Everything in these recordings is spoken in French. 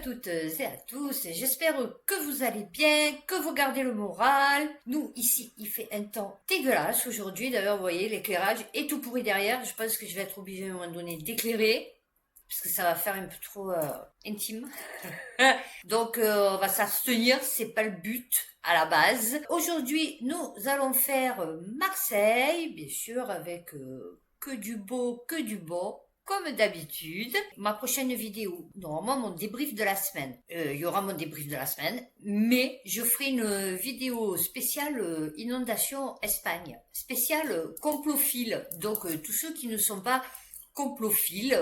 toutes et à tous, j'espère que vous allez bien, que vous gardez le moral. Nous, ici, il fait un temps dégueulasse aujourd'hui, d'ailleurs, vous voyez, l'éclairage est tout pourri derrière. Je pense que je vais être obligée à un moment donné d'éclairer, parce que ça va faire un peu trop intime. Donc, on va s'abstenir, c'est pas le but à la base. Aujourd'hui, nous allons faire Marseille, bien sûr, avec que du beau, que du bon. Comme d'habitude, ma prochaine vidéo, normalement mon débrief de la semaine, il y aura mon débrief de la semaine, mais je ferai une vidéo spéciale inondation Espagne, spéciale complophile, donc tous ceux qui ne sont pas complophiles,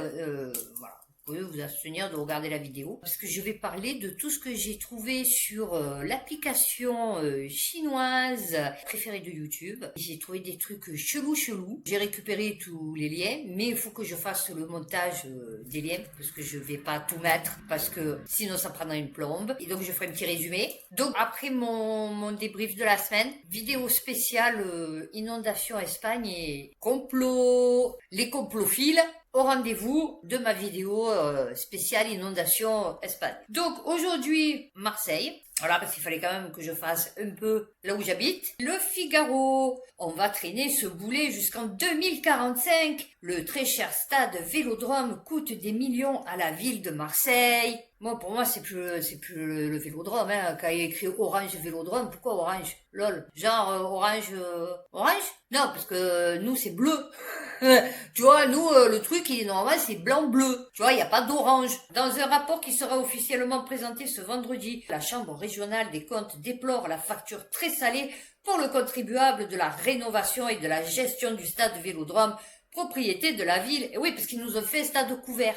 voilà. Vous pouvez vous abstenir de regarder la vidéo parce que je vais parler de tout ce que j'ai trouvé sur l'application chinoise préférée de YouTube. J'ai trouvé des trucs chelous. J'ai récupéré tous les liens, mais il faut que je fasse le montage des liens parce que je vais pas tout mettre parce que sinon ça prendra une plombe. Et donc je ferai un petit résumé. Donc après mon débrief de la semaine, vidéo spéciale inondation Espagne et complot, les complophiles au rendez-vous de ma vidéo spéciale inondation Espagne. Donc aujourd'hui, Marseille. Voilà, parce qu'il fallait quand même que je fasse un peu là où j'habite. Le Figaro, on va traîner ce boulet jusqu'en 2045. Le très cher stade Vélodrome coûte des millions à la ville de Marseille. Moi, pour moi, c'est plus le Vélodrome, hein. Quand il y a écrit Orange Vélodrome, pourquoi Orange? Lol. Genre, Orange, Orange? Non, parce que nous, c'est bleu. Tu vois, nous, le truc, il est normal, c'est blanc-bleu. Tu vois, il n'y a pas d'orange. Dans un rapport qui sera officiellement présenté ce vendredi, la Chambre régionale des comptes déplore la facture très salée pour le contribuable de la rénovation et de la gestion du stade Vélodrome, propriété de la ville. Et oui, parce qu'ils nous ont fait un stade couvert.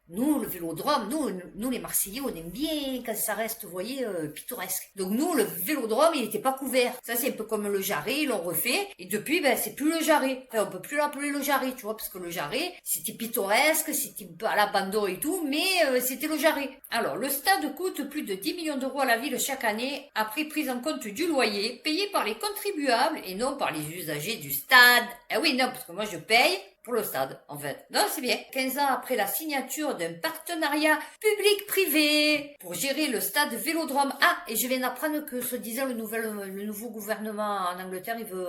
Nous, le Vélodrome, nous les Marseillais, on aime bien quand ça reste, vous voyez, pittoresque. Donc nous, le Vélodrome, il n'était pas couvert. Ça, c'est un peu comme le Jarret, ils l'ont refait. Et depuis, ben, c'est plus le Jarret. Enfin, on peut plus l'appeler le Jarret, tu vois, parce que le Jarret, c'était pittoresque, c'était à l'abandon et tout, mais c'était le Jarret. Alors, le stade coûte plus de 10 millions d'euros à la ville chaque année, après prise en compte du loyer, payé par les contribuables et non par les usagers du stade. Eh oui, non, parce que moi, je paye pour le stade, en fait. Non, c'est bien. 15 ans après la signature d'un partenariat public-privé pour gérer le stade Vélodrome. Ah, et je viens d'apprendre que, se disant, le nouveau gouvernement en Angleterre, il veut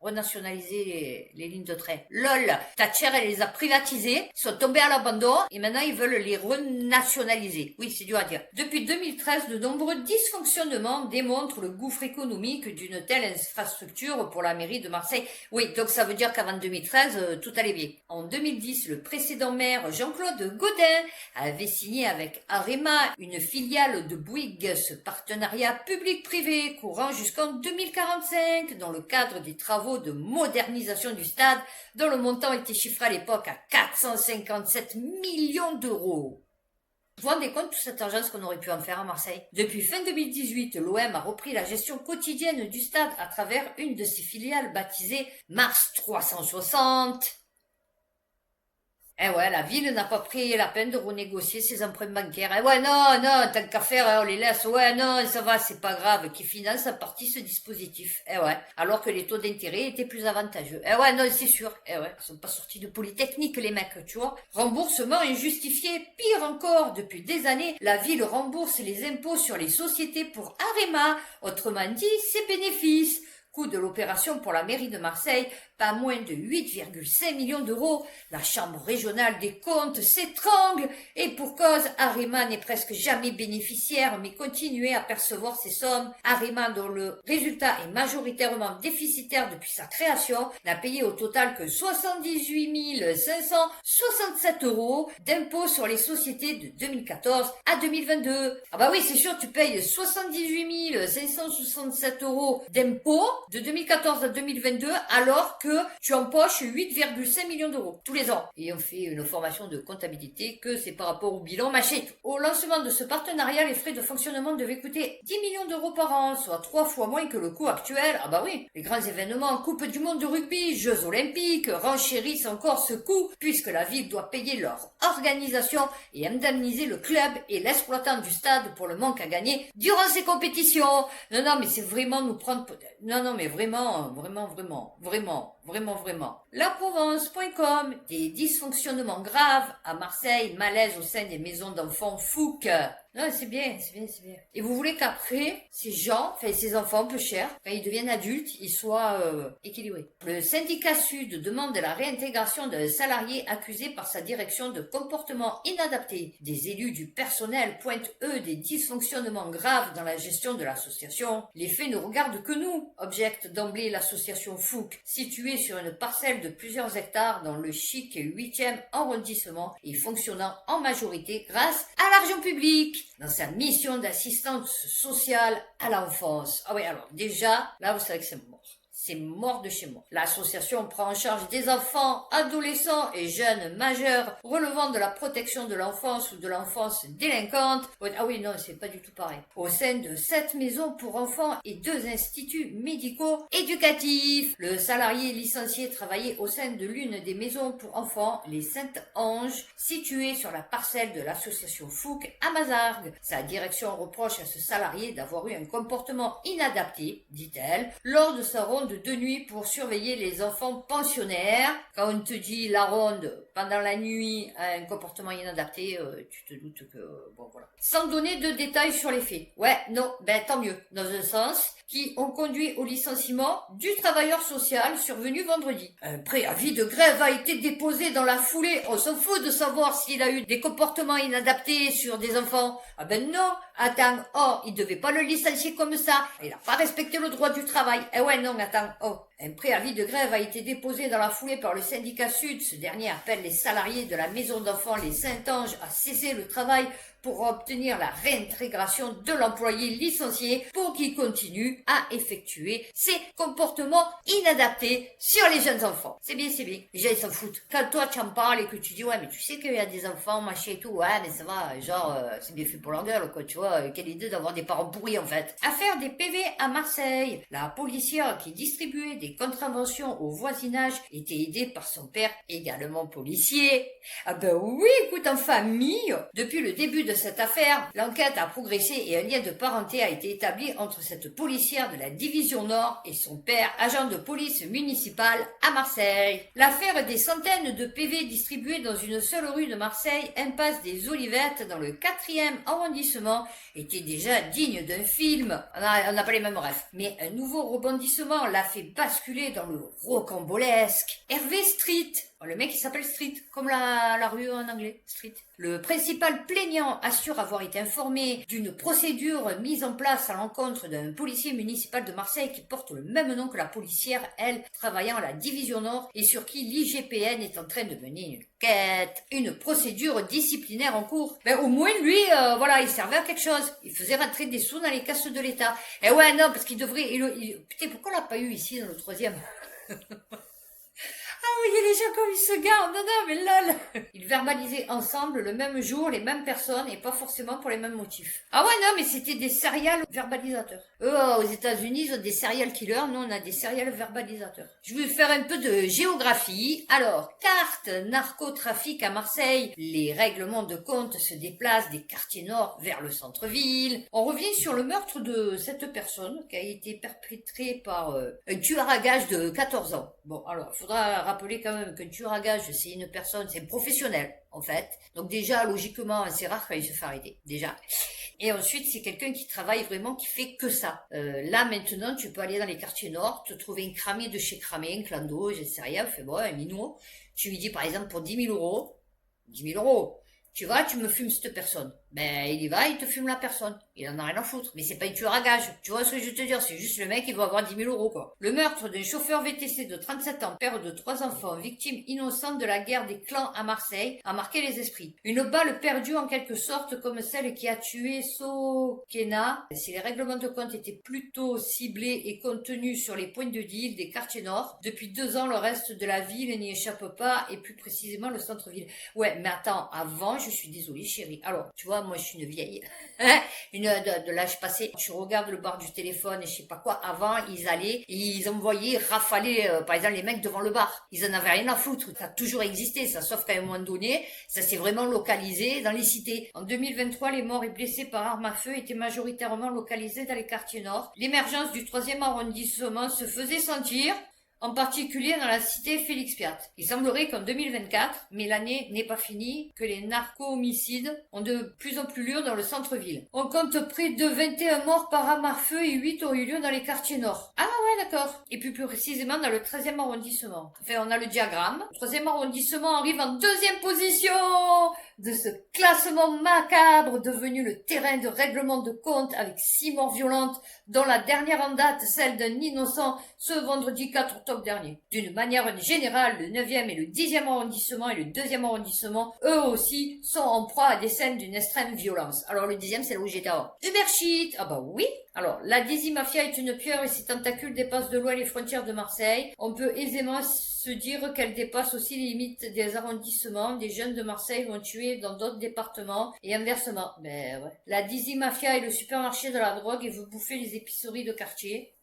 renationaliser les lignes de train. LOL, Thatcher, elle les a privatisées, sont tombées à l'abandon, et maintenant, ils veulent les renationaliser. Oui, c'est dur à dire. Depuis 2013, de nombreux dysfonctionnements démontrent le gouffre économique d'une telle infrastructure pour la mairie de Marseille. Oui, donc ça veut dire qu'avant 2013, tout allait bien. En 2010, le précédent maire Jean-Claude Gaudin avait signé avec Arema, une filiale de Bouygues, ce partenariat public-privé courant jusqu'en 2045 dans le cadre des travaux de modernisation du stade dont le montant était chiffré à l'époque à 457 millions d'euros. Vous vous rendez compte tout cet argent, ce qu'on aurait pu en faire à Marseille? Depuis fin 2018, l'OM a repris la gestion quotidienne du stade à travers une de ses filiales baptisée Mars 360. Eh ouais, la ville n'a pas pris la peine de renégocier ses emprunts bancaires. Eh ouais, non, tant qu'à faire, on les laisse. Ouais, non, ça va, c'est pas grave, qui finance en partie ce dispositif. Eh ouais, alors que les taux d'intérêt étaient plus avantageux. Eh ouais, non, c'est sûr. Eh ouais, ils sont pas sortis de Polytechnique, les mecs, tu vois. Remboursement injustifié, pire encore, depuis des années, la ville rembourse les impôts sur les sociétés pour Arema, autrement dit, ses bénéfices. Coût de l'opération pour la mairie de Marseille, pas moins de 8,5 millions d'euros. La chambre régionale des comptes s'étrangle et pour cause, Arema n'est presque jamais bénéficiaire mais continuait à percevoir ces sommes. Arema, dont le résultat est majoritairement déficitaire depuis sa création, n'a payé au total que 78 567 euros d'impôts sur les sociétés de 2014 à 2022. Ah bah oui, c'est sûr, tu payes 78 567 euros d'impôts de 2014 à 2022 alors que tu empoches 8,5 millions d'euros tous les ans. Et on fait une formation de comptabilité que c'est par rapport au bilan, machin. Au lancement de ce partenariat, les frais de fonctionnement devaient coûter 10 millions d'euros par an, soit 3 fois moins que le coût actuel. Ah bah oui, les grands événements, Coupe du monde de rugby, Jeux olympiques, renchérissent encore ce coût puisque la ville doit payer leur organisation et indemniser le club et l'exploitant du stade pour le manque à gagner durant ces compétitions. Non, mais c'est vraiment nous prendre... Non, mais vraiment. Laprovence.com, des dysfonctionnements graves à Marseille, malaise au sein des maisons d'enfants Fouque. Non, c'est bien, c'est bien, c'est bien. Et vous voulez qu'après, ces gens, enfin ces enfants peu chers, quand ils deviennent adultes, ils soient équilibrés. Le syndicat Sud demande la réintégration d'un salarié accusé par sa direction de comportement inadapté. Des élus du personnel pointent eux des dysfonctionnements graves dans la gestion de l'association. Les faits ne regardent que nous, objecte d'emblée l'association Fouque, située sur une parcelle de plusieurs hectares dans le chic 8e arrondissement et fonctionnant en majorité grâce à l'argent public dans sa mission d'assistance sociale à l'enfance. Ah oui, alors déjà, là vous savez que c'est mort. C'est mort de chez moi. L'association prend en charge des enfants, adolescents et jeunes majeurs relevant de la protection de l'enfance ou de l'enfance délinquante. Ah oui, non, c'est pas du tout pareil. Au sein de 7 maisons pour enfants et 2 instituts médicaux éducatifs. Le salarié licencié travaillait au sein de l'une des maisons pour enfants, les Saintes-Anges, située sur la parcelle de l'association Fouque à Mazargues. Sa direction reproche à ce salarié d'avoir eu un comportement inadapté, dit-elle, lors de sa ronde de nuit pour surveiller les enfants pensionnaires. Quand on te dit la ronde pendant la nuit a un comportement inadapté, tu te doutes que bon voilà. Sans donner de détails sur les faits. Ouais, non, ben tant mieux. Dans un sens, qui ont conduit au licenciement du travailleur social survenu vendredi. Un préavis de grève a été déposé dans la foulée. On s'en fout de savoir s'il a eu des comportements inadaptés sur des enfants. Ah ben non, attends, oh, il devait pas le licencier comme ça. Il a pas respecté le droit du travail. Eh ouais, non, attends, oh. Un préavis de grève a été déposé dans la foulée par le syndicat Sud. Ce dernier appelle les salariés de la maison d'enfants Les Saintes-Anges à cesser le travail pour obtenir la réintégration de l'employé licencié pour qu'il continue à effectuer ses comportements inadaptés sur les jeunes enfants. C'est bien, c'est bien. Les gens, ils s'en foutent. Quand toi, tu en parles et que tu dis, ouais, mais tu sais qu'il y a des enfants, machin et tout, ouais, mais ça va, genre, c'est bien fait pour leur gueule, quoi, tu vois. Quelle idée d'avoir des parents pourris, en fait. Affaire des PV à Marseille. La policière qui distribuait des contraventions au voisinage était aidée par son père, également policier. Ah ben oui, écoute, en famille. Depuis le début de cette affaire, l'enquête a progressé et un lien de parenté a été établi entre cette policière de la division Nord et son père, agent de police municipale à Marseille. L'affaire des centaines de PV distribués dans une seule rue de Marseille, impasse des Olivettes, dans le 4e arrondissement, était déjà digne d'un film. On n'a pas les mêmes rêves. Mais un nouveau rebondissement l'a fait basculer dans le rocambolesque. Hervé Street. Oh, le mec il s'appelle Street, comme la rue en anglais, Street. Le principal plaignant assure avoir été informé d'une procédure mise en place à l'encontre d'un policier municipal de Marseille qui porte le même nom que la policière, elle, travaillant à la division Nord et sur qui l'IGPN est en train de mener une enquête. Une procédure disciplinaire en cours. Ben au moins lui, voilà, il servait à quelque chose. Il faisait rentrer des sous dans les casses de l'État. Et ouais, non, parce qu'il devrait... Putain, pourquoi on l'a pas eu ici dans le 3e? Ah oui, les gens comme ils se gardent, non, mais lol. Ils verbalisaient ensemble le même jour les mêmes personnes et pas forcément pour les mêmes motifs. Ah ouais, non, mais c'était des serial verbalisateurs. Eux, aux États-Unis, ils ont des serial killers, nous on a des serial verbalisateurs. Je vais faire un peu de géographie. Alors, carte narcotrafic à Marseille. Les règlements de compte se déplacent des quartiers nord vers le centre-ville. On revient sur le meurtre de cette personne qui a été perpétré par un tueur à gages de 14 ans. Bon, alors, il faudra rappeler quand même qu'un tueur à gages, c'est une personne, c'est un professionnel, en fait. Donc déjà, logiquement, c'est rare quand il se fait arrêter, déjà. Et ensuite, c'est quelqu'un qui travaille vraiment, qui fait que ça. Là, maintenant, tu peux aller dans les quartiers nord, te trouver un cramé de chez cramé, un clando, je sais rien, fait bon, un minot. Tu lui dis, par exemple, pour 10 000 euros, 10 000 euros, tu vas, tu me fumes cette personne. Ben, il y va, il te fume la personne. Il en a rien à foutre. Mais c'est pas un tueur à gages. Tu vois ce que je veux te dire? C'est juste le mec qui va avoir 10 000 euros, quoi. Le meurtre d'un chauffeur VTC de 37 ans, père de 3 enfants, victime innocente de la guerre des clans à Marseille, a marqué les esprits. Une balle perdue en quelque sorte comme celle qui a tué Sokena. Si les règlements de compte étaient plutôt ciblés et contenus sur les points de deal des quartiers nord, depuis 2 ans, le reste de la ville n'y échappe pas, et plus précisément le centre-ville. Ouais, mais attends, avant, je suis désolée, chérie. Alors, tu vois, moi, je suis une vieille. De l'âge passé. Tu regardes le bar du téléphone et je sais pas quoi. Avant, ils allaient et ils envoyaient rafaler, par exemple, les mecs devant le bar. Ils en avaient rien à foutre. Ça a toujours existé, ça. Sauf qu'à un moment donné, ça s'est vraiment localisé dans les cités. En 2023, les morts et blessés par arme à feu étaient majoritairement localisés dans les quartiers nord. L'émergence du 3e arrondissement se faisait sentir. en particulier dans la cité Félix Piat. Il semblerait qu'en 2024, mais l'année n'est pas finie, que les narco-homicides ont de plus en plus lieu dans le centre-ville. On compte près de 21 morts par arme à feu et 8 ont eu lieu dans les quartiers nord. Ah ouais, d'accord. Et puis plus précisément dans le 13e arrondissement. Enfin, on a le diagramme. Le 3e arrondissement arrive en 2e position de ce classement macabre devenu le terrain de règlement de compte avec 6 morts violentes, dont la dernière en date, celle d'un innocent, ce vendredi 4 octobre dernier. D'une manière générale, le 9e et le 10e arrondissement et le 2e arrondissement, eux aussi, sont en proie à des scènes d'une extrême violence. Alors le 10e, c'est là où j'étais avant. Ubershit, ah bah oui. Alors, la Dizzy Mafia est une pieuvre et ses tentacules dépassent de loin les frontières de Marseille. On peut aisément se dire qu'elle dépasse aussi les limites des arrondissements. Des jeunes de Marseille vont tuer dans d'autres départements et inversement. Ben ouais. La Dizzy Mafia est le supermarché de la drogue et veut bouffer les épiceries de quartier.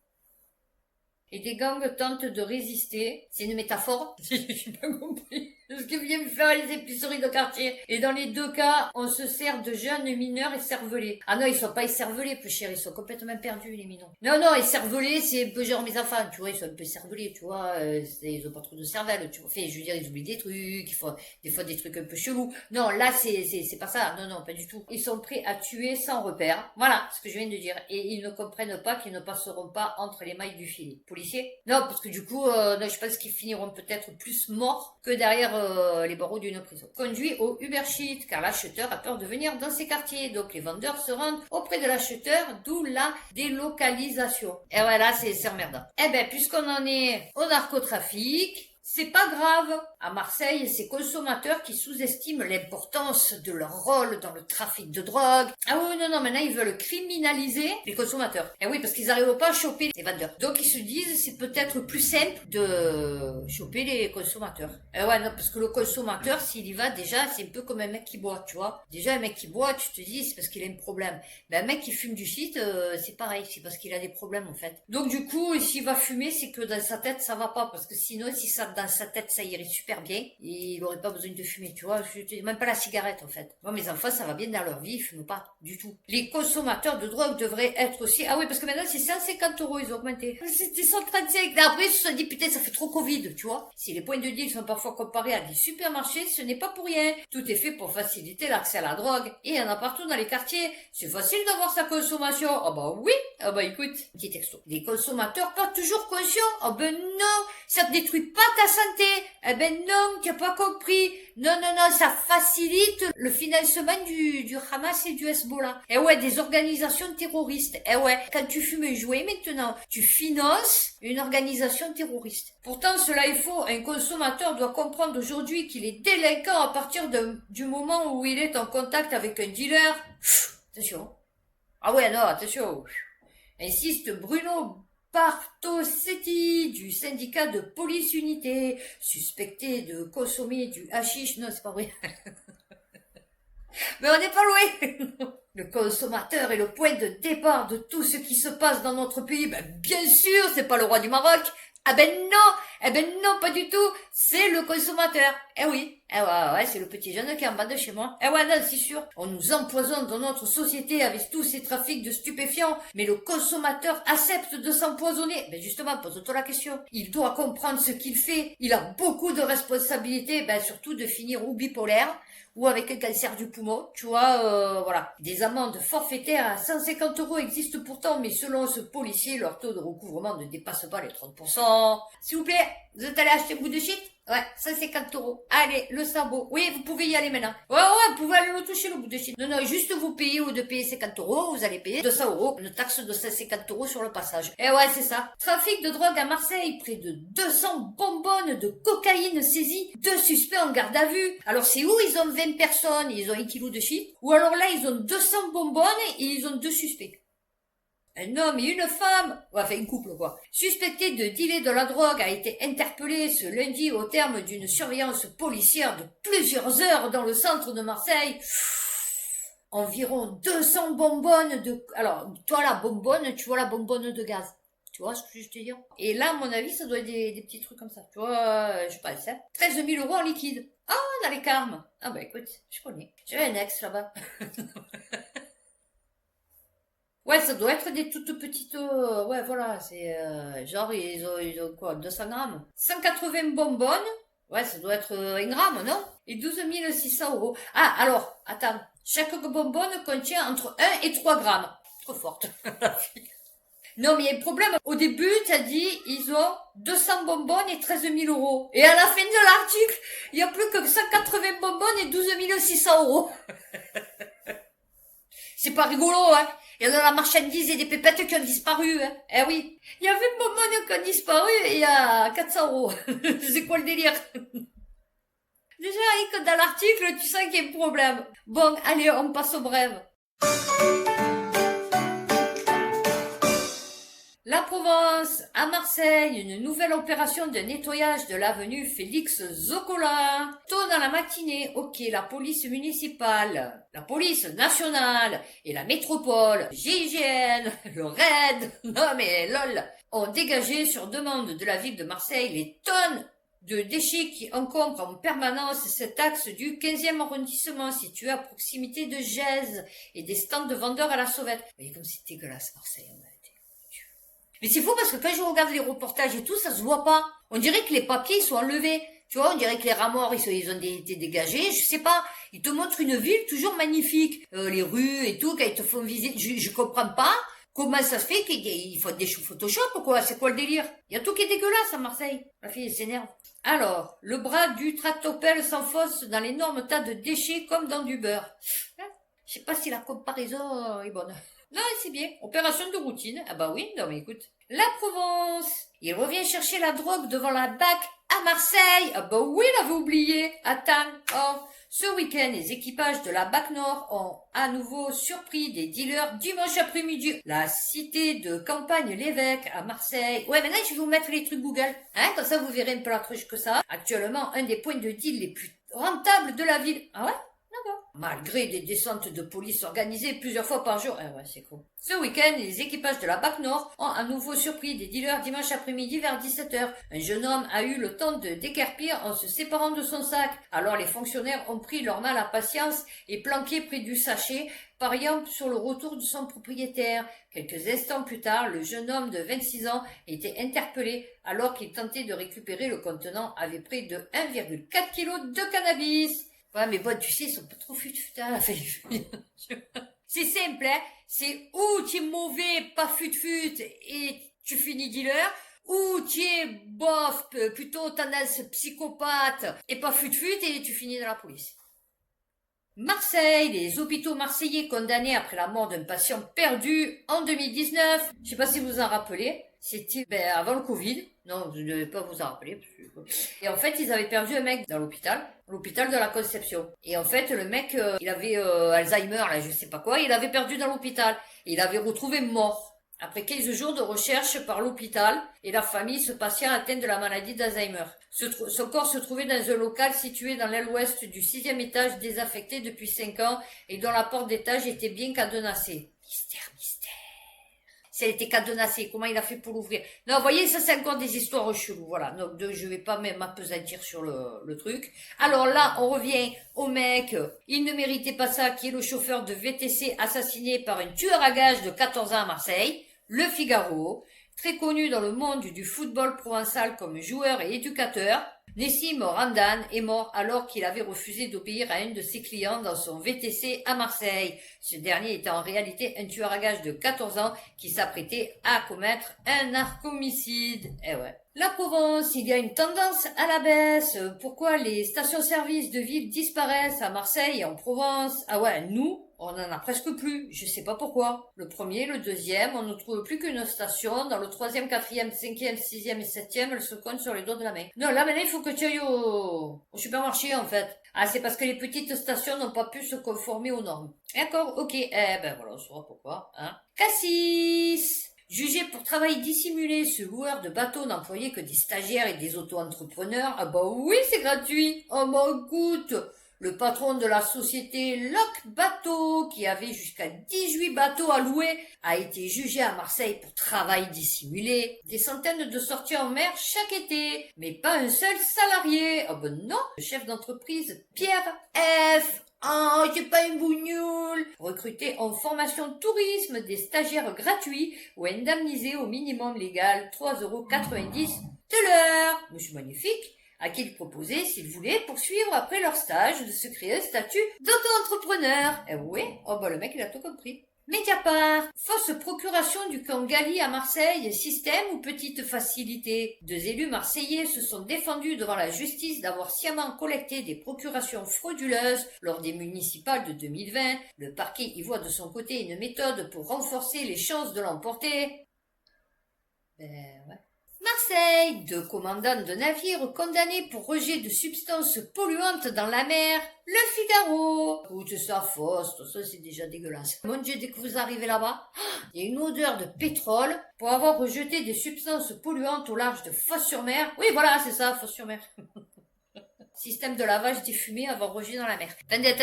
Et des gangs tentent de résister. C'est une métaphore? J'ai pas compris. Ce que viennent faire les épiceries de quartier. Et dans les deux cas, on se sert de jeunes mineurs écervelés. Ah non, ils sont pas écervelés, peu cher, ils sont complètement perdus, les minons. Non, non, écervelés, c'est un peu genre mes enfants, tu vois, ils sont un peu écervelés, tu vois, ils ont pas trop de cervelle, tu vois. Enfin, je veux dire, ils oublient des trucs, ils font des fois des trucs un peu chelous. Non, là, c'est pas ça. Non, non, pas du tout. Ils sont prêts à tuer sans repère. Voilà, ce que je viens de dire. Et ils ne comprennent pas qu'ils ne passeront pas entre les mailles du filet. Policiers? Non, parce que du coup, non, je pense qu'ils finiront peut-être plus morts que derrière les barreaux d'une prison. Conduit au Ubershit, car l'acheteur a peur de venir dans ces quartiers. Donc les vendeurs se rendent auprès de l'acheteur, d'où la délocalisation. Et voilà, c'est emmerdant. Eh ben, puisqu'on en est au narcotrafic, c'est pas grave. À Marseille, ces consommateurs qui sous-estiment l'importance de leur rôle dans le trafic de drogue. Ah oui, non, non, maintenant ils veulent criminaliser les consommateurs. Eh oui, parce qu'ils n'arrivent pas à choper les vendeurs. Donc ils se disent c'est peut-être plus simple de choper les consommateurs. Eh ouais, non, parce que le consommateur, s'il y va déjà, c'est un peu comme un mec qui boit, tu vois. Déjà, un mec qui boit, tu te dis c'est parce qu'il a un problème. Ben un mec qui fume du shit, c'est pareil, c'est parce qu'il a des problèmes en fait. Donc du coup, s'il va fumer, c'est que dans sa tête ça va pas, parce que sinon, si ça dans sa tête ça irait super bien, et il aurait pas besoin de fumer, tu vois, même pas la cigarette en fait. Moi mes enfants ça va bien dans leur vie, ils fument pas du tout. Les consommateurs de drogue devraient être aussi, ah oui parce que maintenant c'est 150 €, ils ont augmenté. C'était 135, et après ils se sont dit putain ça fait trop Covid, tu vois. Si les points de deal sont parfois comparés à des supermarchés, ce n'est pas pour rien. Tout est fait pour faciliter l'accès à la drogue, et il y en a partout dans les quartiers. C'est facile d'avoir sa consommation. Ah bah oui, ah bah écoute, petit texto. Les consommateurs pas toujours conscients, ah ben non, ça ne détruit pas ta santé. Eh ben non, tu n'as pas compris. Non, non, non, ça facilite le financement du Hamas et du Hezbollah. Eh ouais, des organisations terroristes. Eh ouais, quand tu fumes un jouet maintenant, tu finances une organisation terroriste. Pourtant, cela est faux. Un consommateur doit comprendre aujourd'hui qu'il est délinquant à partir du moment où il est en contact avec un dealer. Attention. Ah ouais, non, attention. Insiste Bruno Bartosetti du syndicat de police unité, suspecté de consommer du hashish. Non, c'est pas vrai. Mais on n'est pas loin. Le consommateur est le point de départ de tout ce qui se passe dans notre pays. Ben, bien sûr, c'est pas le roi du Maroc. Ah ben non, pas du tout. C'est le consommateur. Eh oui, eh ouais, c'est le petit jeune qui est en bas de chez moi. Eh ouais, non, c'est sûr. On nous empoisonne dans notre société avec tous ces trafics de stupéfiants, mais le consommateur accepte de s'empoisonner. Ben justement, pose-toi la question. Il doit comprendre ce qu'il fait. Il a beaucoup de responsabilités, ben surtout de finir ou bipolaire, ou avec un cancer du poumon, tu vois, voilà. Des amendes forfaitaires à 150 € existent pourtant, mais selon ce policier, leur taux de recouvrement ne dépasse pas les 30%. S'il vous plaît, vous êtes allé acheter un bout de shit? Ouais, 150 €. Allez, le sabot. Oui, vous pouvez y aller maintenant. Ouais, vous pouvez aller le toucher, le bout de shit. Non, non, juste vous payez ou de payer 50 €, vous allez payer 200 €, une taxe de 150 € sur le passage. Et ouais, c'est ça. Trafic de drogue à Marseille, près de 200 bonbonnes de cocaïne saisies, 2 suspects en garde à vue. Alors c'est où ils ont 20 personnes, ils ont 1 kilo de shit, ou alors là ils ont 200 bonbonnes et ils ont 2 suspects. Un homme et une femme, enfin une couple quoi, suspectés de dealer de la drogue a été interpellé ce lundi au terme d'une surveillance policière de plusieurs heures dans le centre de Marseille. Environ 200 bonbonnes de... Alors, toi la bonbonne, tu vois la bonbonne de gaz. Tu vois ce que je te dire? Et là, à mon avis, ça doit être des petits trucs comme ça. Tu vois, je sais pas, ça. 13 000 € en liquide. Ah, dans les Carmes. Ah bah écoute, je connais. J'avais un ex là-bas. Ouais, ça doit être des toutes petites... ouais, voilà, c'est... genre, ils ont quoi, 200 grammes 180 bonbonnes. Ouais, ça doit être 1 gramme, non? Et 12 600 euros. Ah, alors, attends. Chaque bonbonne contient entre 1 et 3 grammes. Trop forte. Non, mais il y a un problème. Au début, t'as dit, ils ont 200 bonbonnes et 13 000 euros. Et à la fin de l'article, il n'y a plus que 180 bonbonnes et 12 600 euros. C'est pas rigolo, hein. Il y a de la marchandise et des pépettes qui ont disparu, hein. Eh oui. Il y a 20 bonbonnes qui ont disparu et il y a 400 euros. C'est quoi le délire? Déjà, rien que dans l'article, tu sens qu'il y a un problème. Bon, allez, on passe aux brèves. La Provence, à Marseille, une nouvelle opération de nettoyage de l'avenue Félix Zocola. Tôt dans la matinée, ok, la police municipale, la police nationale et la métropole, GIGN, le RAID, non mais lol, ont dégagé sur demande de la ville de Marseille les tonnes de déchets qui encombrent en permanence cet axe du 15e arrondissement situé à proximité de Gèze et des stands de vendeurs à la sauvette. Vous voyez comme c'est dégueulasse Marseille, on a été. Mais c'est fou parce que quand je regarde les reportages et tout, ça se voit pas. On dirait que les papiers ils sont enlevés. Tu vois, on dirait que les rats morts ils ont été dégagés. Je sais pas. Ils te montrent une ville toujours magnifique, les rues et tout, quand ils te font visiter. Je comprends pas comment ça se fait qu'ils font des choux Photoshop ou quoi. C'est quoi le délire? Il y a tout qui est dégueulasse à Marseille. La fille elle s'énerve. Alors, le bras du tractopelle s'enfonce dans l'énorme tas de déchets comme dans du beurre. Je sais pas si la comparaison est bonne. Non, c'est bien. Opération de routine. Ah bah oui, non mais écoute. La Provence. Il revient chercher la drogue devant la BAC à Marseille. Ah bah oui, il avait oublié. Attends. Oh. Ce week-end, les équipages de la BAC Nord ont à nouveau surpris des dealers dimanche après-midi. La cité de campagne L'Évêque à Marseille. Ouais, maintenant je vais vous mettre les trucs Google. Hein, comme ça vous verrez un peu la truche que ça. Actuellement, un des points de deal les plus rentables de la ville. Ah ouais? Malgré des descentes de police organisées plusieurs fois par jour. Ah ouais, c'est cool. Ce week-end, les équipages de la BAC Nord ont à nouveau surpris des dealers dimanche après-midi vers 17h. Un jeune homme a eu le temps de déguerpir en se séparant de son sac. Alors les fonctionnaires ont pris leur mal à patience et planqué près du sachet, pariant sur le retour de son propriétaire. Quelques instants plus tard, le jeune homme de 26 ans était interpellé alors qu'il tentait de récupérer le contenant avec près de 1,4 kg de cannabis. Ouais, mais bon, tu sais, ils sont pas trop fut-fut, hein. C'est simple, hein. C'est ou tu es mauvais, pas fut-fut, et tu finis dealer, ou tu es bof, plutôt tendance psychopathe, et pas fut-fut, et tu finis dans la police. Marseille, les hôpitaux marseillais condamnés après la mort d'un patient perdu en 2019. Je sais pas si vous vous en rappelez. C'était avant le Covid. Non, je ne devais pas vous en rappeler. Et en fait, ils avaient perdu un mec dans l'hôpital de la Conception. Et en fait, le mec, il avait Alzheimer, là, je sais pas quoi, il l'avait perdu dans l'hôpital. Et il l'avait retrouvé mort. Après 15 jours de recherche par l'hôpital et la famille, ce patient atteint de la maladie d'Alzheimer. Son corps se trouvait dans un local situé dans l'aile ouest du 6e étage désaffecté depuis 5 ans et dont la porte d'étage était bien cadenassée. Mystère. Si elle était cadenassée, comment il a fait pour l'ouvrir? Non, vous voyez, ça c'est encore des histoires cheloues, voilà. Donc je vais pas même m'appesantir sur le truc. Alors là, on revient au mec, il ne méritait pas ça, qui est le chauffeur de VTC assassiné par un tueur à gages de 14 ans à Marseille. Le Figaro, très connu dans le monde du football provençal comme joueur et éducateur, Nessim Randan est mort alors qu'il avait refusé d'obéir à un de ses clients dans son VTC à Marseille. Ce dernier était en réalité un tueur à gages de 14 ans qui s'apprêtait à commettre un narcomicide. Eh ouais. La Provence, il y a une tendance à la baisse. Pourquoi les stations-service de ville disparaissent à Marseille et en Provence? Ah ouais, nous, on en a presque plus. Je sais pas pourquoi. Le premier, le deuxième, on ne trouve plus qu'une station. Dans le 3e, 4e, 5e, 6e et 7e, elles se comptent sur les doigts de la main. Non, là maintenant, il faut que tu ailles au supermarché, en fait. Ah, c'est parce que les petites stations n'ont pas pu se conformer aux normes. D'accord, ok. Eh ben voilà, on saura pourquoi. Hein. Cassis! Jugé pour travail dissimulé, ce loueur de bateau n'employait que des stagiaires et des auto-entrepreneurs. Ah bah oui, c'est gratuit. Oh bah écoute, Le patron de la société Loc Bateau, qui avait jusqu'à 18 bateaux à louer, a été jugé à Marseille pour travail dissimulé. Des centaines de sorties en mer chaque été, mais pas un seul salarié. Ah ben non, le chef d'entreprise Pierre F. Ah, j'ai pas une bougnoule. Recruté en formation tourisme, des stagiaires gratuits ou indemnisés au minimum légal 3,90 € de l'heure. Monsieur magnifique, à qui il proposait, s'ils voulaient, poursuivre après leur stage, de se créer un statut d'auto-entrepreneur. Eh oui, oh bah le mec il a tout compris. Mediapart, fausse procuration du camp Gali à Marseille, système ou petite facilité. Deux élus marseillais se sont défendus devant la justice d'avoir sciemment collecté des procurations frauduleuses lors des municipales de 2020. Le parquet y voit de son côté une méthode pour renforcer les chances de l'emporter. Ben ouais. Marseille, deux commandants de navires condamnés pour rejet de substances polluantes dans la mer. Le Figaro. Écoute, ça fausse, ça c'est déjà dégueulasse. Mon Dieu, dès que vous arrivez là-bas, il y a une odeur de pétrole pour avoir rejeté des substances polluantes au large de Fos-sur-Mer. Oui, voilà, c'est ça, Fos-sur-Mer. Système de lavage des fumées avant rejet dans la mer. Attendez.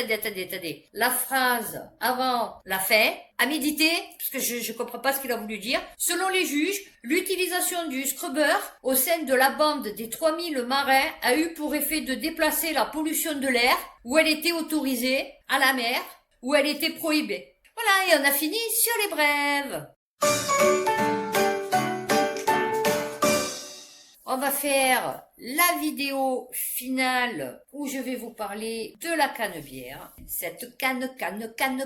La phrase avant la fin, à méditer, parce que je comprends pas ce qu'il a voulu dire. Selon les juges, l'utilisation du scrubber au sein de la bande des 3000 marins a eu pour effet de déplacer la pollution de l'air, où elle était autorisée, à la mer, où elle était prohibée. Voilà, et on a fini sur les brèves. On va faire la vidéo finale où je vais vous parler de la canebière. Cette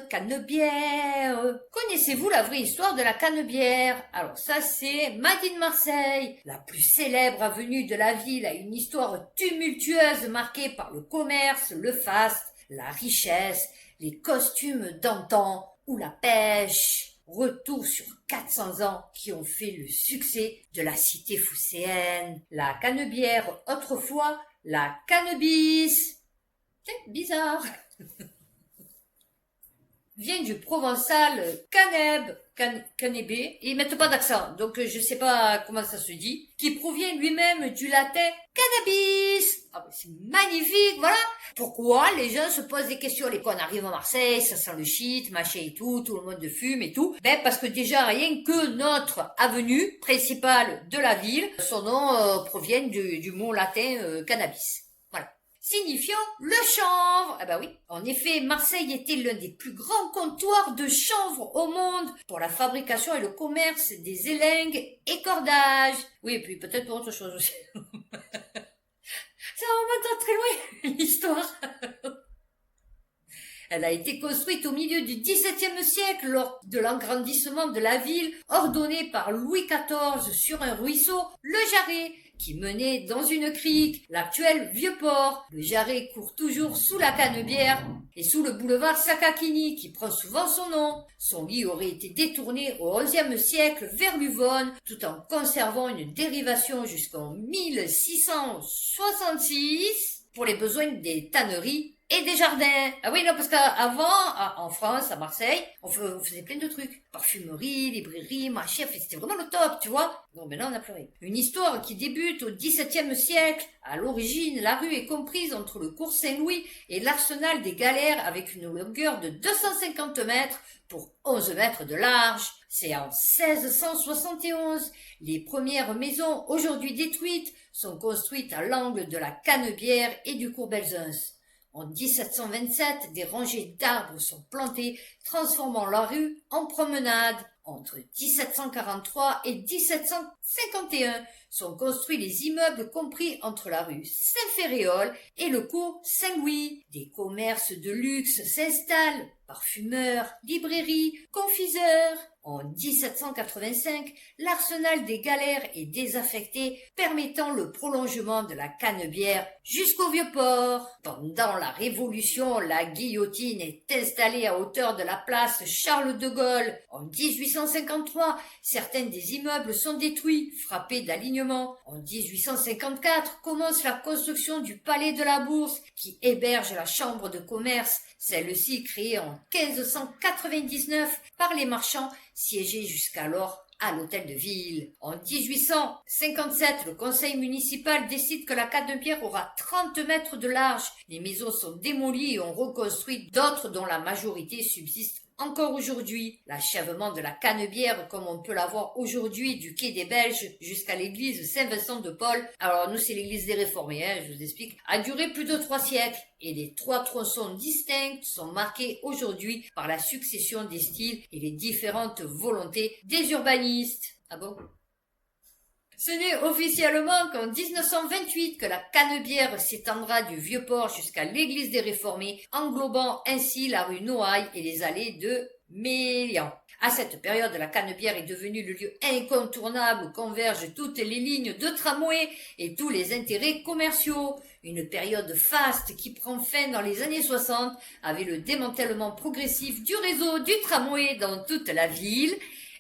canebière. Connaissez-vous la vraie histoire de la canebière? Alors ça c'est Made in Marseille. La plus célèbre avenue de la ville a une histoire tumultueuse marquée par le commerce, le faste, la richesse, les costumes d'antan ou la pêche. Retour sur 400 ans qui ont fait le succès de la cité phocéenne. La canebière, autrefois la cannabis. C'est bizarre. Vient du provençal caneb, canébé, et ils mettent pas d'accent, donc je sais pas comment ça se dit, qui provient lui-même du latin cannabis. Ah ben c'est magnifique, voilà. Pourquoi les gens se posent des questions, les qu'on arrive à Marseille, ça sent le shit, machin et tout le monde fume et tout. Ben parce que déjà rien que notre avenue principale de la ville, son nom provient du mot latin cannabis. Signifiant le chanvre. Ah bah oui, en effet, Marseille était l'un des plus grands comptoirs de chanvre au monde pour la fabrication et le commerce des élingues et cordages. Oui, et puis peut-être pour autre chose aussi. Ça remonte très loin, l'histoire. Elle a été construite au milieu du XVIIe siècle lors de l'agrandissement de la ville ordonné par Louis XIV sur un ruisseau, le Jarret, qui menait dans une crique, l'actuel Vieux-Port. Le Jarret court toujours sous la Canebière et sous le boulevard Sakakini, qui prend souvent son nom. Son lit aurait été détourné au XIe siècle vers l'Uvonne, tout en conservant une dérivation jusqu'en 1666 pour les besoins des tanneries et des jardins. Ah oui, non, parce qu'avant, en France, à Marseille, on faisait plein de trucs. Parfumerie, librairie, machin, c'était vraiment le top, tu vois. Non, mais là, on a pleuré. Une histoire qui débute au XVIIe siècle. À l'origine, la rue est comprise entre le cours Saint-Louis et l'arsenal des Galères avec une longueur de 250 mètres pour 11 mètres de large. C'est en 1671. Les premières maisons, aujourd'hui détruites, sont construites à l'angle de la Canebière et du cours Belzunce. En 1727, des rangées d'arbres sont plantées, transformant la rue en promenade. Entre 1743 et 1751 sont construits les immeubles compris entre la rue Saint-Féréol et le cours Saint-Louis. Des commerces de luxe s'installent, parfumeurs, librairies, confiseurs. En 1785, l'arsenal des Galères est désaffecté, permettant le prolongement de la Canebière jusqu'au Vieux-Port. Pendant la Révolution, la guillotine est installée à hauteur de la place Charles de Gaulle. En 1853, certains des immeubles sont détruits, frappés d'alignement. En 1854, commence la construction du Palais de la Bourse, qui héberge la Chambre de commerce, celle-ci créée en 1599 par les marchands, siégés jusqu'alors à l'hôtel de ville. En 1857, le conseil municipal décide que la Cannebière aura 30 mètres de large. Les maisons sont démolies et on reconstruit d'autres dont la majorité subsiste encore aujourd'hui. L'achèvement de la Cannebière, comme on peut la voir aujourd'hui du quai des Belges jusqu'à l'église Saint-Vincent de Paul, alors nous c'est l'église des Réformés, je vous explique, a duré plus de 3 siècles et les 3 tronçons distincts sont marqués aujourd'hui par la succession des styles et les différentes volontés des urbanistes. Ah bon? Ce n'est officiellement qu'en 1928 que la Cannebière s'étendra du Vieux-Port jusqu'à l'église des Réformés, englobant ainsi la rue Noailles et les allées de Mélian. À cette période, la Cannebière est devenue le lieu incontournable où convergent toutes les lignes de tramway et tous les intérêts commerciaux. Une période faste qui prend fin dans les années 60 avec le démantèlement progressif du réseau du tramway dans toute la ville,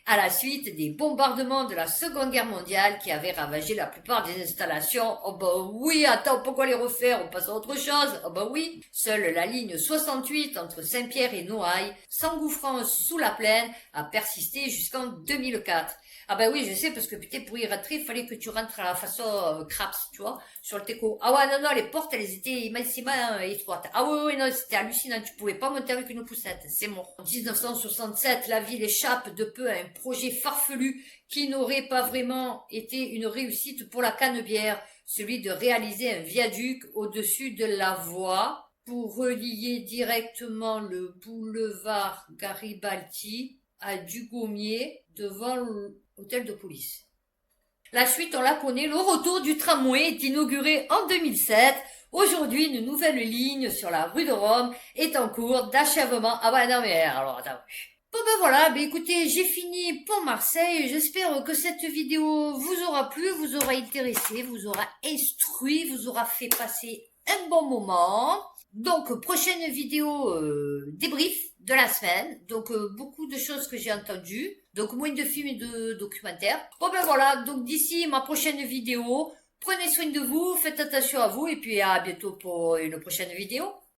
à la suite des bombardements de la Seconde Guerre mondiale qui avaient ravagé la plupart des installations. Oh bah oui, attends, pourquoi les refaire? On passe à autre chose. Oh bah oui. Seule la ligne 68 entre Saint-Pierre et Noailles, s'engouffrant sous la plaine, a persisté jusqu'en 2004. Ah bah oui, je sais, parce que putain, pour y rentrer, il fallait que tu rentres à la façon Craps, tu vois, sur le teco. Ah ouais, non, les portes, elles étaient immensément étroites. Ah oui, non, c'était hallucinant, tu pouvais pas monter avec une poussette, c'est mort. En 1967, la ville échappe de peu à un projet farfelu qui n'aurait pas vraiment été une réussite pour la Cannebière, celui de réaliser un viaduc au-dessus de la voie pour relier directement le boulevard Garibaldi à Dugommier devant l'hôtel de police. La suite, on la connaît, le retour du tramway est inauguré en 2007. Aujourd'hui, une nouvelle ligne sur la rue de Rome est en cours d'achèvement. Ah bah non mais alors attends. Bon ben voilà, écoutez, j'ai fini pour Marseille. J'espère que cette vidéo vous aura plu, vous aura intéressé, vous aura instruit, vous aura fait passer un bon moment. Donc, prochaine vidéo débrief de la semaine. Donc, beaucoup de choses que j'ai entendues. Donc, moins de films et de documentaires. Bon ben voilà, donc d'ici ma prochaine vidéo, prenez soin de vous, faites attention à vous et puis à bientôt pour une prochaine vidéo.